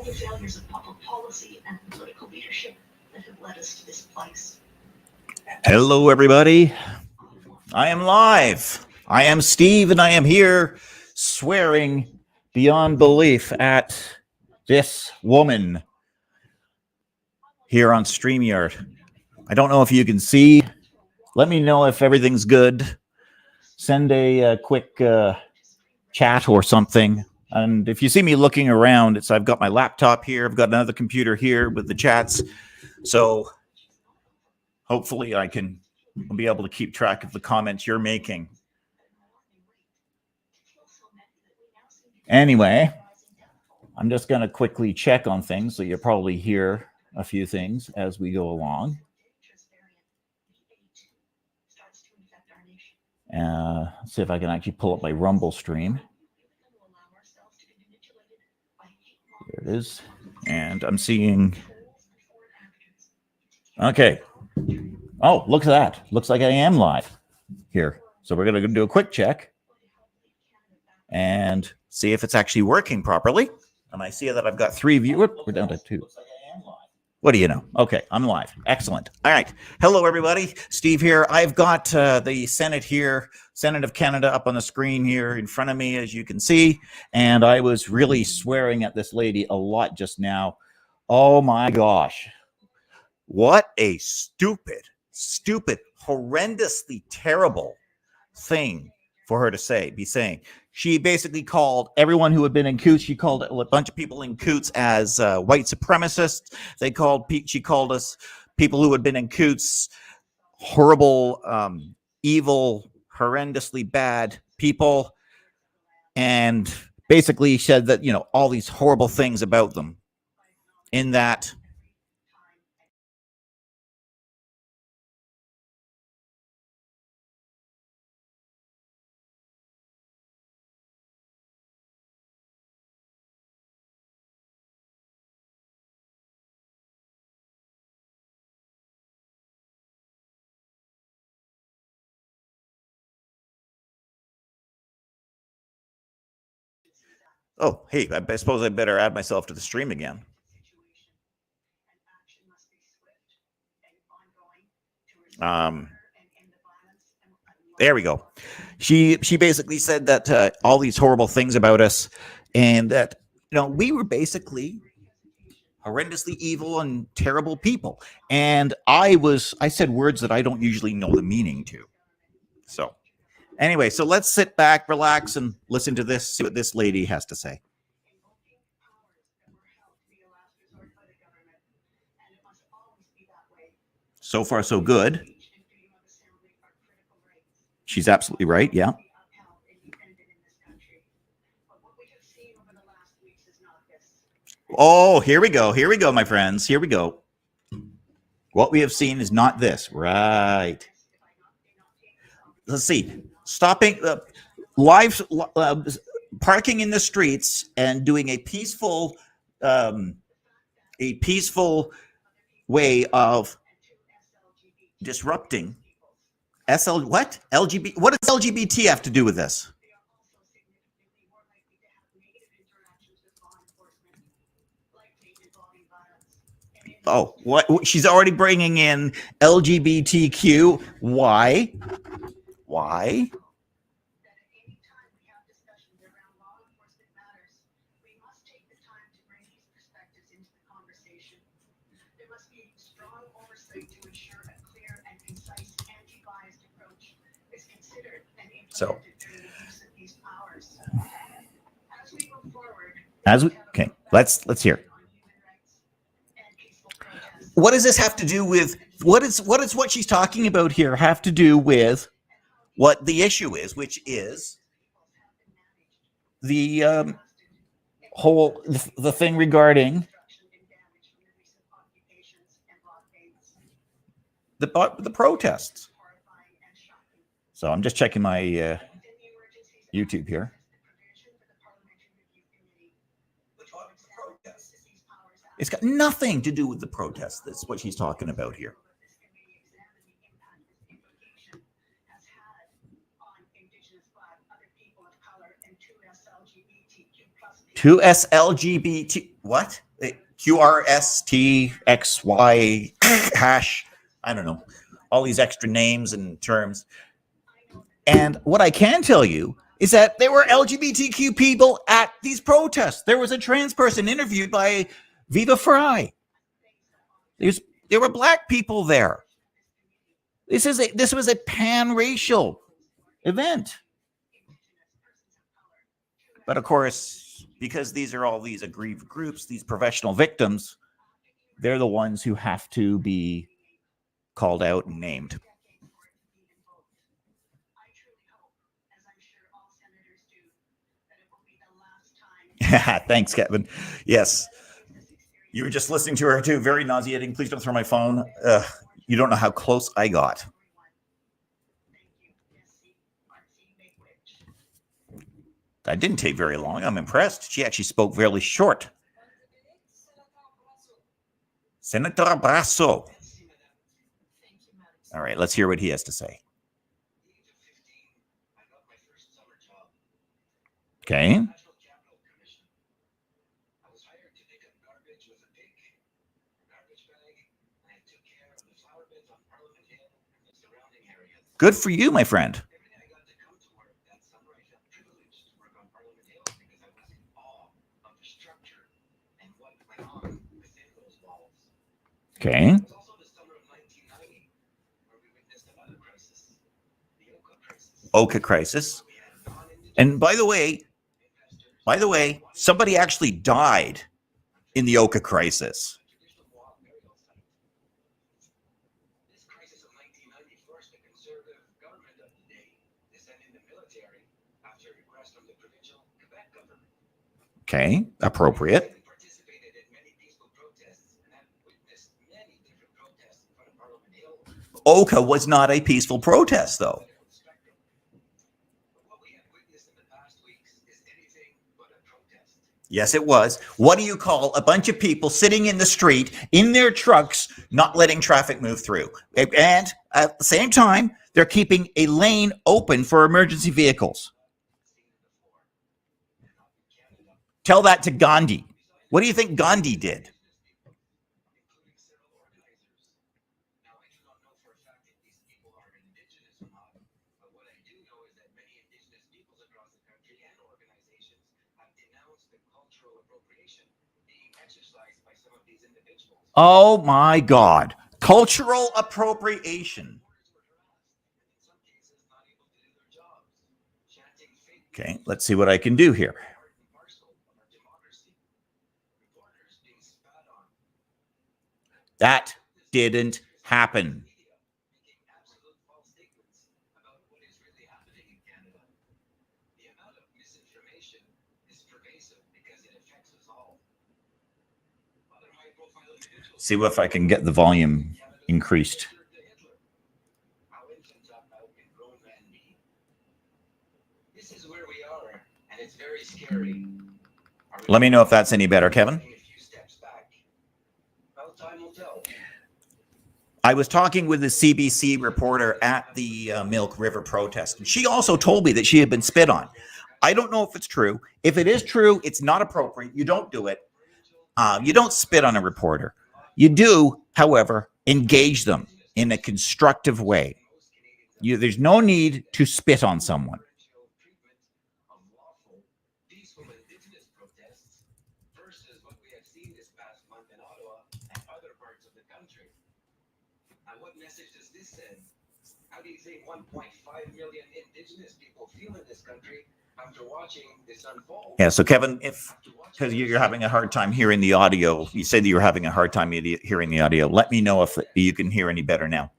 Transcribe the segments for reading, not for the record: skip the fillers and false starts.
the failures of public policy and political leadership that have led us to this place. Hello, everybody. I am live. I am Steve, and I am here swearing beyond belief at this woman here on StreamYard. I don't know if you can see. Let me know if everything's good. Send a quick chat or something. And if you see me looking around, I've got my laptop here. I've got another computer here with the chats. So hopefully I can be able to keep track of the comments you're making. Anyway, I'm just going to quickly check on things, so you'll probably hear a few things as we go along. Let's see if I can actually pull up my Rumble stream. There it is. And I'm seeing... Okay. Oh, look at that. Looks like I am live here. So we're going to do a quick check and see if it's actually working properly. And I see that I've got 3 viewers. We're down to 2. What do you know? Okay, I'm live. Excellent. All right. Hello, everybody. Steve here. I've got the Senate here, Senate of Canada up on the screen here in front of me, as you can see. And I was really swearing at this lady a lot just now. Oh, my gosh. What a stupid, horrendously terrible thing for her to be saying. She basically called everyone who had been in Coots, she called a bunch of people in Coots as white supremacists. She called us people who had been in Coots horrible, evil, horrendously bad people, and basically said that, all these horrible things about them. In that, oh, hey, I suppose I better add myself to the stream again. There we go. She basically said that all these horrible things about us, and that we were basically horrendously evil and terrible people. And I said words that I don't usually know the meaning to. So anyway, so let's sit back, relax, and listen to this, see what this lady has to say. So far, so good. She's absolutely right, yeah. Oh, here we go, my friends. Here we go. What we have seen is not this. Right. Let's see. Stopping, parking in the streets and doing a peaceful way of disrupting what? LGBT? What does LGBT have to do with this? Oh, what? She's already bringing in LGBTQ. Why? Why? So, okay, let's hear. What does this have to do with what she's talking about here have to do with what the issue is, which is the the thing regarding the protests. So I'm just checking my YouTube here. It's got nothing to do with the protests. That's what she's talking about here. Two SLGBT. What? QRSTXY hash. I don't know. All these extra names and terms. And what I can tell you is that there were LGBTQ people at these protests. There was a trans person interviewed by Viva Fry. There were black people there. This was a pan-racial event. But of course, because these are all these aggrieved groups, these professional victims, they're the ones who have to be called out and named. Thanks, Kevin. Yes. You were just listening to her too. Very nauseating. Please don't throw my phone. You don't know how close I got. That didn't take very long. I'm impressed. She actually spoke fairly short. Senator Brasso. All right, let's hear what he has to say. Okay. Good for you, my friend. Okay. Oka crisis. And by the way, somebody actually died in the Oka crisis. Okay, appropriate. Oka was not a peaceful protest, though. Yes, it was. What do you call a bunch of people sitting in the street in their trucks, not letting traffic move through? And at the same time, they're keeping a lane open for emergency vehicles. Tell that to Gandhi. What do you think Gandhi did? Oh my God. Cultural appropriation. Okay, let's see what I can do here. That didn't happen. See if I can get the volume increased. Let me know if that's any better, Kevin. I was talking with the CBC reporter at the Milk River protest, and she also told me that she had been spit on. I don't know if it's true. If it is true, it's not appropriate. You don't do it. You don't spit on a reporter. You do, however, engage them in a constructive way. There's no need to spit on someone. How do you think 1.5 million Indigenous people feel in this country after watching this unfold? Yeah, so Kevin, because you're having a hard time hearing the audio, you said that you're having a hard time hearing the audio. Let me know if you can hear any better now.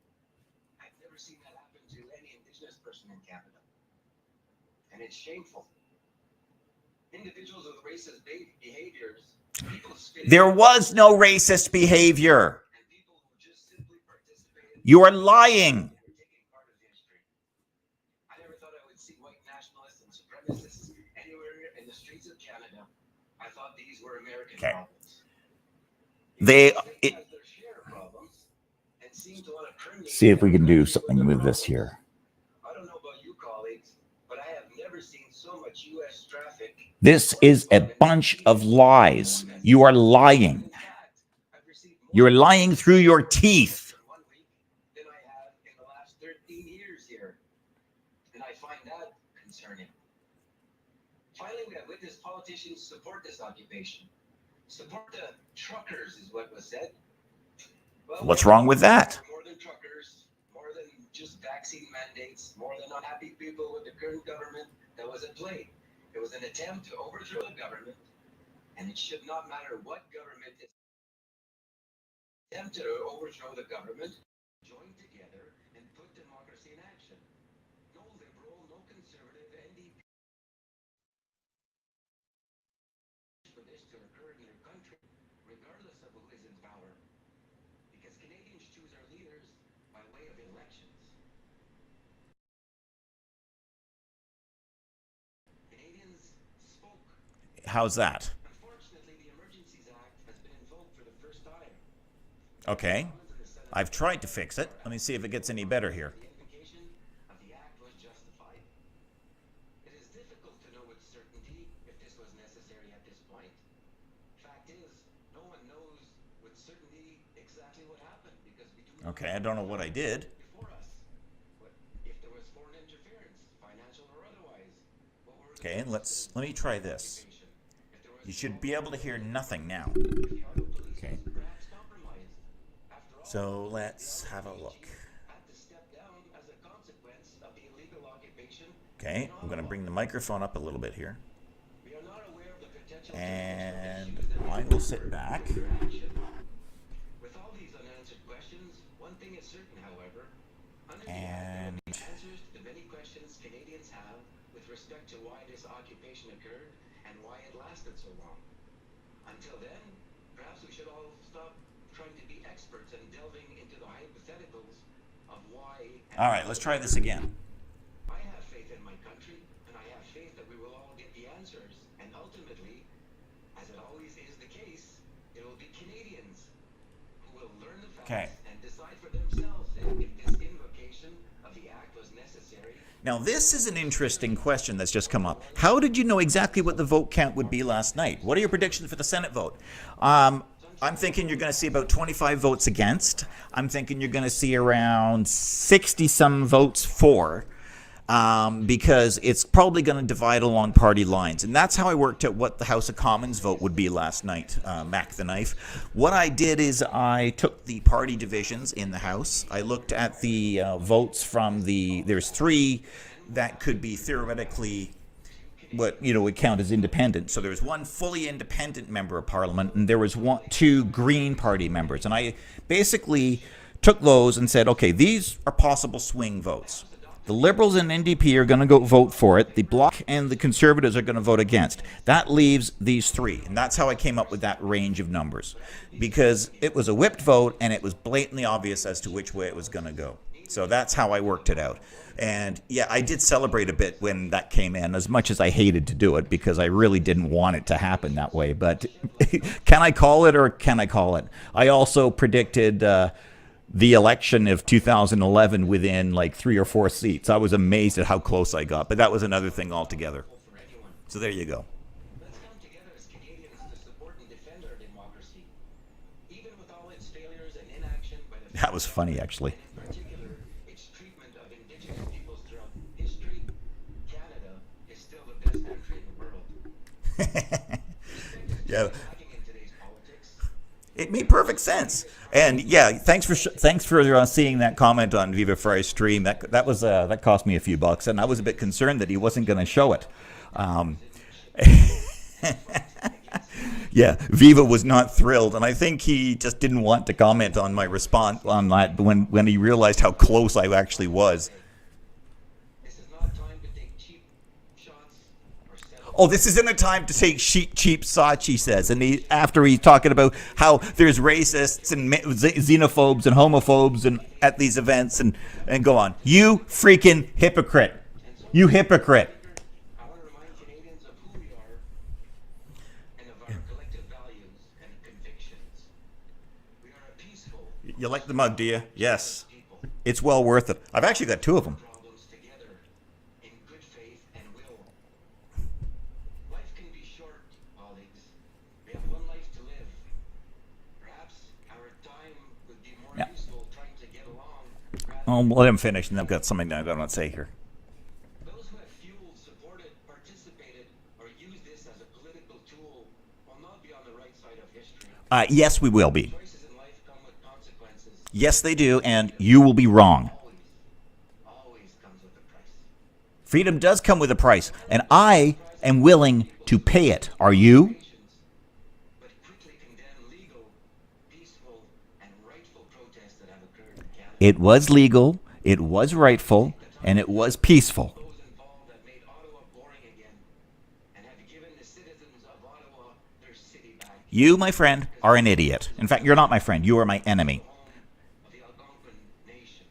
I've never seen that happen to any Indigenous person in Canada, and it's shameful. Individuals with racist behaviors. There was no racist behavior. You are lying. I never thought I would see white nationalists and supremacists anywhere in the streets of Canada. I thought these were American problems. See if we can do something with this here. I don't know about you colleagues, but I have never seen so much U.S. traffic. This is a bunch of lies. You are lying. You're lying through your teeth. in 1 week than I have in the last 13 years here. And I find that concerning. Finally, we have witnessed politicians support this occupation. Support the truckers is what was said. Well, What's wrong with that? more than truckers, more than just vaccine mandates, more than unhappy people with the current government that was at play. It was an attempt to overthrow the government, and it should not matter what government is attempted to overthrow the government, join together and put democracy in action. No liberal, no conservative, NDP for this to occur in your country, regardless of who is in power. Because Canadians choose our leaders by way of elections. Canadians spoke. How's that? Unfortunately, the Emergencies Act has been invoked for the first time. Okay. I've tried to fix it. Let me see if it gets any better here. The invocation of the act was justified. It is difficult to know with certainty if this was necessary at this point. Fact is, no one knows with certainty exactly what happened because we do not Okay, I don't know what I did. before us. But if there was foreign interference, financial or otherwise, what were the Okay, let me try this. occupation? If there was You should be able to hear nothing now. if the auto police Okay. was perhaps compromised. After all, So let's have a look. had to step down as a consequence of the illegal occupation. Okay, I'm going to bring the microphone up a little bit here. We are not aware of the potential And I will sit back. action. With all these unanswered questions, one thing is certain, however. Under the act, there will be answers to the many questions Canadians have with respect to why this occupation occurred and why it lasted so long. Until then, perhaps we should all stop trying to be experts and delving into the hypotheticals of why. All right, let's try this again. I have faith in my country, and I have faith that we will all get the answers. And ultimately, as it always is the case, it will be Canadians who will learn the facts Okay. and decide for themselves if this invocation of the act was necessary. Now, this is an interesting question that's just come up. How did you know exactly what the vote count would be last night? What are your predictions for the Senate vote? I'm thinking you're going to see about 25 votes against. I'm thinking you're going to see around 60-some votes for, because it's probably going to divide along party lines. And that's how I worked out what the House of Commons vote would be last night, Mac the Knife. What I did is I took the party divisions in the House. I looked at the votes from there's 3 that could be theoretically what would count as independent. So there was 1 fully independent member of parliament, and there was 2 Green Party members. And I basically took those and said, okay, these are possible swing votes. The Liberals and NDP are going to go vote for it. The Bloc and the Conservatives are going to vote against. That leaves these 3. And that's how I came up with that range of numbers. Because it was a whipped vote, and it was blatantly obvious as to which way it was going to go. So that's how I worked it out. And yeah, I did celebrate a bit when that came in, as much as I hated to do it, because I really didn't want it to happen that way. But can I call it, or can I call it? I also predicted the election of 2011 within like 3 or 4 seats. I was amazed at how close I got, but that was another thing altogether. So there you go. Let's come together as Canadians to support and defend our democracy, even with all its failures and inaction by the That was funny, actually. in particular, its treatment of Indigenous peoples throughout history. Canada is still the best country in the world. Yeah. Lacking in today's politics. It made perfect sense. And yeah, thanks for seeing that comment on Viva Fry's stream. That cost me a few bucks, and I was a bit concerned that he wasn't going to show it. Yeah, Viva was not thrilled, and I think he just didn't want to comment on my response on that when he realized how close I actually was. This is not time to take cheap shots or settle. Oh, this isn't a time to take cheap shots, he says. And after he's talking about how there's racists and xenophobes and homophobes and at these events and go on. You freaking hypocrite. You hypocrite. I want to remind Canadians of who we are and of our collective values and convictions. We are a peaceful You like the mug, do you? Yes. people. It's well worth it. I've actually got 2 of them. Problems together in good faith and will. Life can be short, colleagues. We have one life to live. Perhaps our I'll let him finish, and I've got something that I want to say here. Those who have fueled, supported, participated, or used this as a political tool will not be on the right side of history. Yes, we will be. Choices in life come with consequences. Yes, they do, and you will be wrong. Always comes with a price. Freedom does come with a price, and I am willing to pay it. Are you? But quickly condemn legal, peaceful, and rightful protests that have occurred in Canada. It was legal, it was rightful, and it was peaceful. Those involved have made Ottawa boring again and have given the citizens of Ottawa their city back. You, my friend, are an idiot. In fact, you're not my friend. You are my enemy. Of the Algonquin Nation.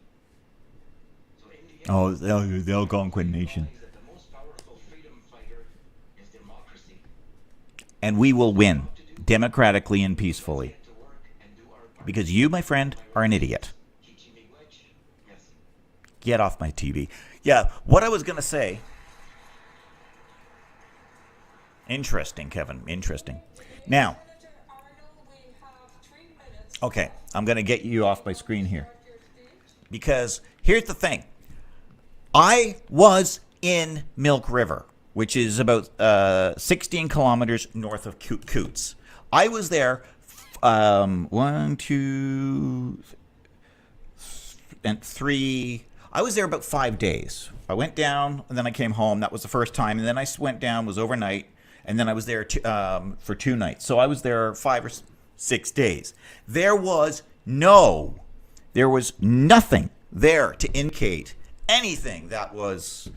So Indiana Oh, the Algonquin Nation. that the most powerful freedom fighter is democracy. And we will win, democratically and peacefully. To work and do our part. Because you, my friend, are an idiot. Yes. Get off my TV. Yeah, what I was going to say. Interesting, Kevin. Interesting. Now, okay, I'm going to get you off my screen here. Because here's the thing. I was in Milk River, which is about 16 kilometers north of Coots. I was there 1, 2, and 3. I was there about 5 days. I went down, and then I came home. That was the first time. And then I went down, was overnight, and then I was there for 2 nights. So I was there 5 or 6 days. There was nothing there to indicate anything that was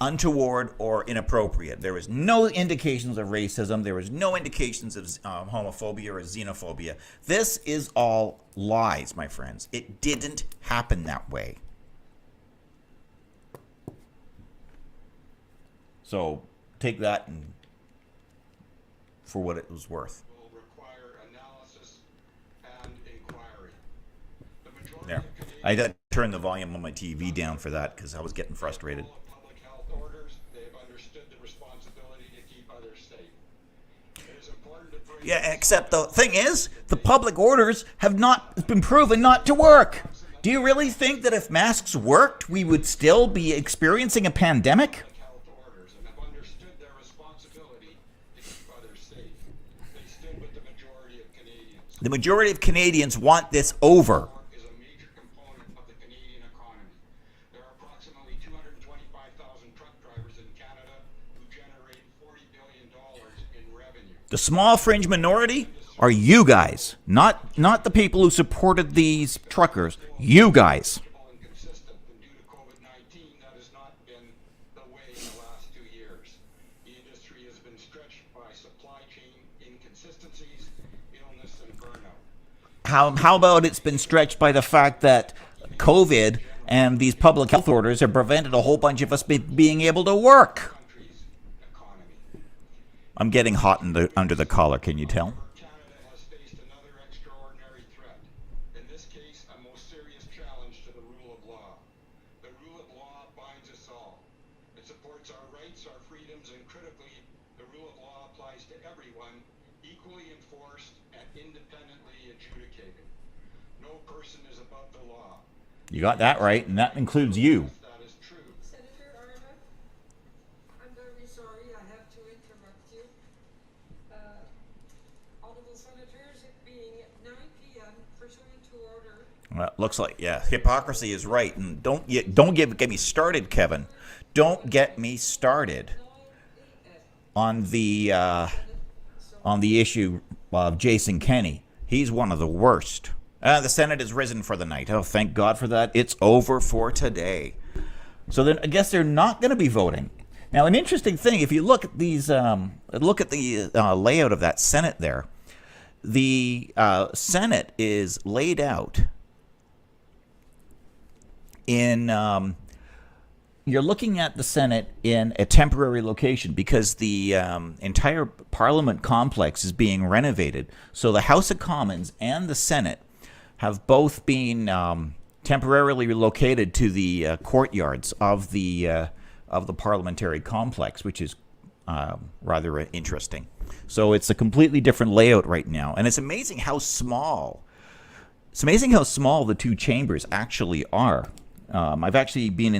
untoward or inappropriate. There was no indications of racism. There was no indications of homophobia or xenophobia. This is all lies, my friends. It didn't happen that way. So take that and for what it was worth. Will require analysis and inquiry. The majority There. of Canadians I had to turn the volume on my TV down for that because I was getting frustrated. follow public health orders. They've understood the responsibility to keep others safe. It is important to bring Yeah, except the thing is, the public orders have not been proven not to work. Do you really think that if masks worked, we would still be experiencing a pandemic? health orders and have understood their responsibility to keep others safe. They stood with the majority of Canadians. The majority of Canadians want this over. Is a major component of the Canadian economy. There are approximately 225,000 truck drivers in Canada who generate $40 billion in revenue. The small fringe minority are you guys, not the people who supported these truckers. You guys. And consistent, and due to COVID-19, that has not been the way in the last 2 years. The industry has been stretched by supply chain inconsistencies, illness, and burnout. How about it's been stretched by the fact that COVID and these public health orders have prevented a whole bunch of us being able to work? Country's economy. I'm getting hot under the collar, can you tell? Canada has faced another extraordinary threat. In this case, a most serious challenge to the rule of law. The rule of law binds us all. It supports our rights, our freedoms, and critically, the rule of law applies to everyone, equally enforced and independently adjudicated. No person is above the law. You got that right, and that includes you. That is true. Senator Arnott, I'm very sorry I have to interrupt you. Honorable Senators, it being 9 p.m. pursuant to order. Well, it looks like, yeah, hypocrisy is right, and don't get me started, Kevin. Don't get me started on the issue of Jason Kenney. He's one of the worst. The Senate has risen for the night. Oh, thank God for that. It's over for today. So then, I guess they're not going to be voting. Now, an interesting thing, if you look at these, look at the layout of that Senate there. The Senate is laid out in. You're looking at the Senate in a temporary location because the entire Parliament complex is being renovated. So the House of Commons and the Senate have both been temporarily relocated to the courtyards of the parliamentary complex, which is rather interesting. So it's a completely different layout right now, and it's amazing how small. It's amazing how small the two chambers actually are. I've actually been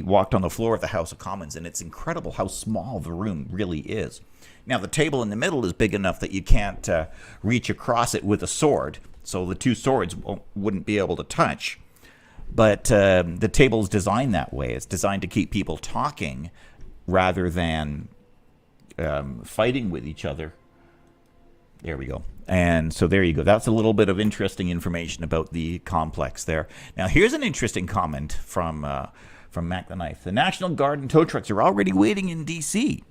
walked on the floor of the House of Commons, and it's incredible how small the room really is. Now, the table in the middle is big enough that you can't reach across it with a sword, so the two swords wouldn't be able to touch. But the table is designed that way. It's designed to keep people talking rather than fighting with each other. There we go. And so there you go. That's a little bit of interesting information about the complex there. Now, here's an interesting comment from Mac the Knife. The National Guard and tow trucks are already waiting in D.C.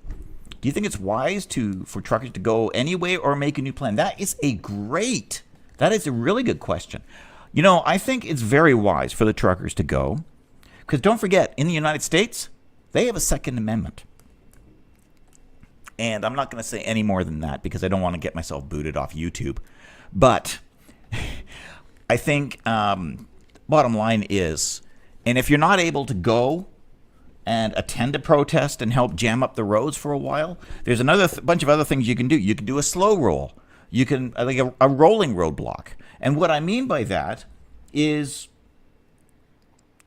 Do you think it's wise for truckers to go anyway or make a new plan? That is a really good question. You know, I think it's very wise for the truckers to go, because don't forget, in the United States, they have a Second Amendment. And I'm not going to say any more than that because I don't want to get myself booted off YouTube. But I think bottom line is, and if you're not able to go and attend a protest and help jam up the roads for a while, there's another bunch of other things you can do. You can do a slow roll. You can, like a rolling roadblock. And what I mean by that is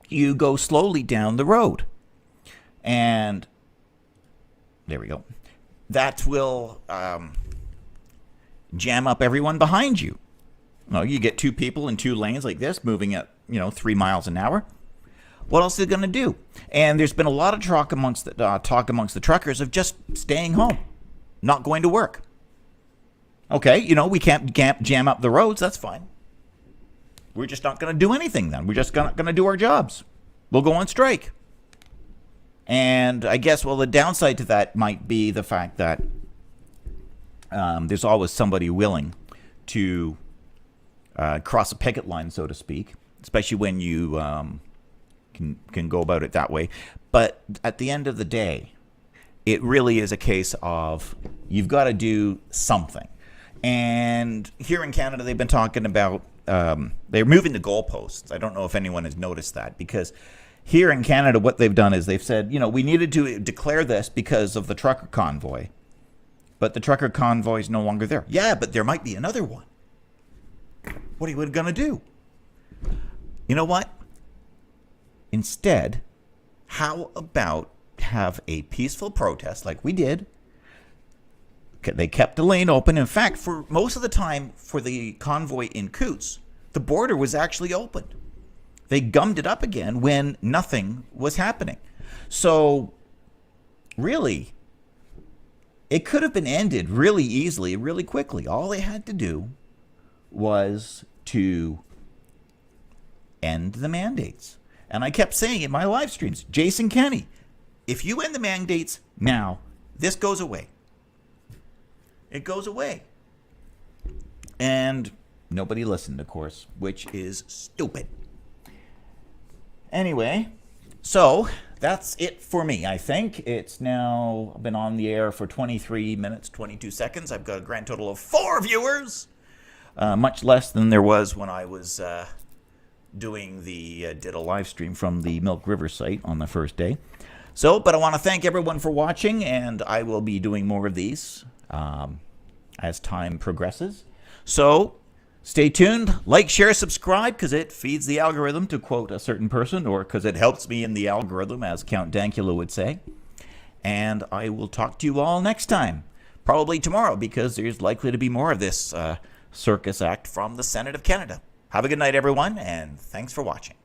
you go slowly down the road. And there we go. That will jam up everyone behind you. Well, you get two people in two lanes like this moving at 3 miles an hour. What else are they going to do? And there's been a lot of talk amongst the truckers of just staying home, not going to work. Okay, we can't jam up the roads. That's fine. We're just not going to do anything then. We're just going to do our jobs. We'll go on strike. And I guess, the downside to that might be the fact that there's always somebody willing to cross a picket line, so to speak, especially when you can go about it that way. But at the end of the day, it really is a case of you've got to do something. And here in Canada, they've been talking about they're moving the goalposts. I don't know if anyone has noticed that, because here in Canada, what they've done is they've said, we needed to declare this because of the trucker convoy. But the trucker convoy is no longer there. Yeah, but there might be another one. What are you going to do? You know what? Instead, how about have a peaceful protest like we did? They kept the lane open. In fact, for most of the time for the convoy in Coutts, the border was actually open. They gummed it up again when nothing was happening. So, really, it could have been ended really easily, really quickly. All they had to do was to end the mandates. And I kept saying in my live streams, Jason Kenney, if you end the mandates now, this goes away. It goes away. And nobody listened, of course, which is stupid. Anyway, so that's it for me, I think. It's now been on the air for 23 minutes, 22 seconds. I've got a grand total of 4 viewers, much less than there was when I was did a live stream from the Milk River site on the first day. So, but I want to thank everyone for watching, and I will be doing more of these as time progresses. So, stay tuned, like, share, subscribe, because it feeds the algorithm, to quote a certain person, or because it helps me in the algorithm, as Count Dankula would say. And I will talk to you all next time, probably tomorrow, because there's likely to be more of this circus act from the Senate of Canada. Have a good night, everyone, and thanks for watching.